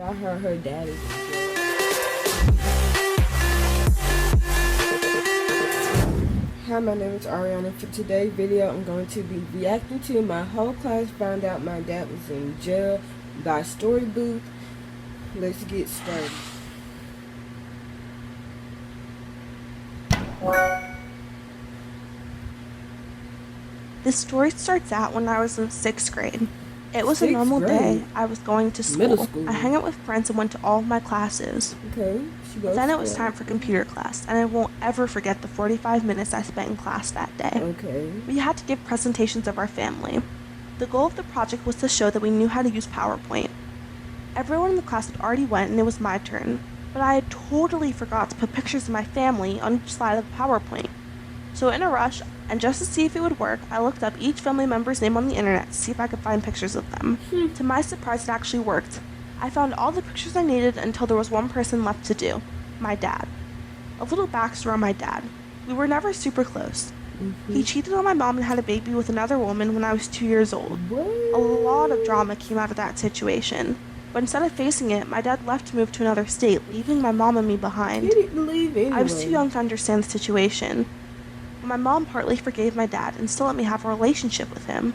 I heard her daddy. Hi, my name is Ariana. For today's video, I'm going to be reacting to my whole class found out my dad was in jail by storybooth. Let's get started. This story starts out when I was in 6th grade. It was a normal day. I was going to school. Middle school. I hung out with friends and went to all of my classes. Okay. Then it was time for computer class, and I won't ever forget the 45 minutes I spent in class that day. Okay. We had to give presentations of our family. The goal of the project was to show that we knew how to use PowerPoint. Everyone in the class had already went and it was my turn, but I had totally forgot to put pictures of my family on each slide of the PowerPoint. So in a rush, and just to see if it would work, I looked up each family member's name on the internet to see if I could find pictures of them. To my surprise, it actually worked. I found all the pictures I needed until there was one person left to do: my dad. A little backstory on my dad. We were never super close. He cheated on my mom and had a baby with another woman when I was 2 years old. A lot of drama came out of that situation. But instead of facing it, my dad left to move to another state, leaving my mom and me behind. He didn't leave anyway. I was too young to understand the situation. My mom partly forgave my dad and still let me have a relationship with him.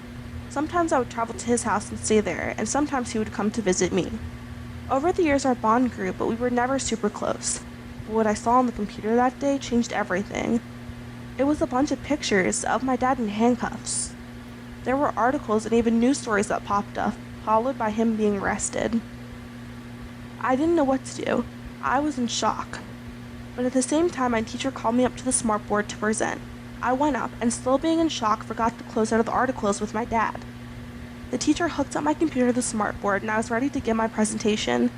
Sometimes I would travel to his house and stay there, and sometimes he would come to visit me. Over the years our bond grew, but we were never super close. But what I saw on the computer that day changed everything. It was a bunch of pictures of my dad in handcuffs. There were articles and even news stories that popped up, followed by him being arrested. I didn't know what to do. I was in shock. But at the same time, my teacher called me up to the smartboard to present. I went up, and still being in shock, forgot to close out of the articles with my dad. The teacher hooked up my computer to the smartboard, and I was ready to give my presentation.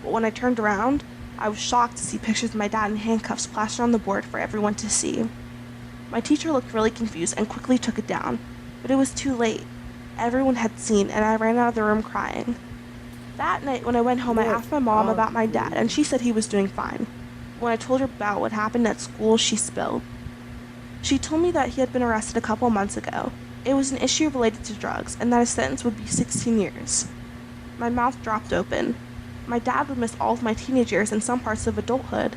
But when I turned around, I was shocked to see pictures of my dad in handcuffs splashed on the board for everyone to see. My teacher looked really confused and quickly took it down, but it was too late. Everyone had seen, and I ran out of the room crying. That night, when I went home, I asked my mom about my dad, and she said he was doing fine. When I told her about what happened at school, she spilled. She told me that he had been arrested a couple months ago. It was an issue related to drugs, and that his sentence would be 16 years. My mouth dropped open. My dad would miss all of my teenage years and some parts of adulthood.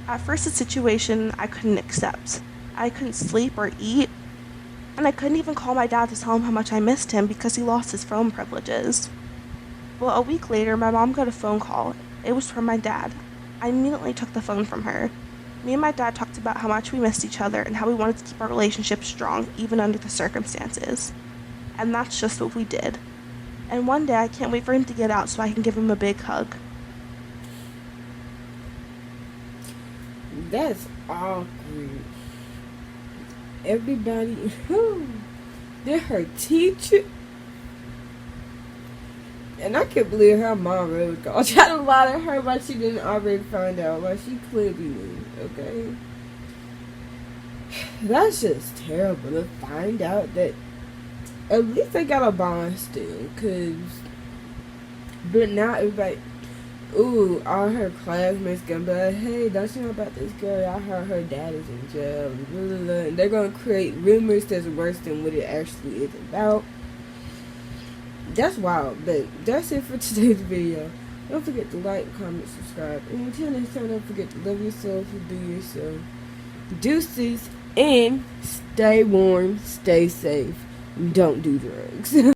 At first, a situation I couldn't accept. I couldn't sleep or eat, and I couldn't even call my dad to tell him how much I missed him because he lost his phone privileges. Well, a week later, my mom got a phone call. It was from my dad. I immediately took the phone from her. Me and my dad talked about how much we missed each other and how we wanted to keep our relationship strong, even under the circumstances. And that's just what we did. And one day, I can't wait for him to get out so I can give him a big hug. That's awkward. Everybody, did her teacher? And I can't believe her mom really called. Tried to lie to her, but she didn't already find out. Like, she clearly knew, okay? That's just terrible to find out that at least they got a bond still, cause but now everybody, ooh, all her classmates gonna be like, hey, don't you know about this girl? I heard her dad is in jail, and blah, blah, blah. And they're gonna create rumors that's worse than what it actually is about. That's wild, but that's it for today's video. Don't forget to like, comment, subscribe, and until next time, don't forget to love yourself and do yourself. Deuces, and stay warm, stay safe, don't do drugs.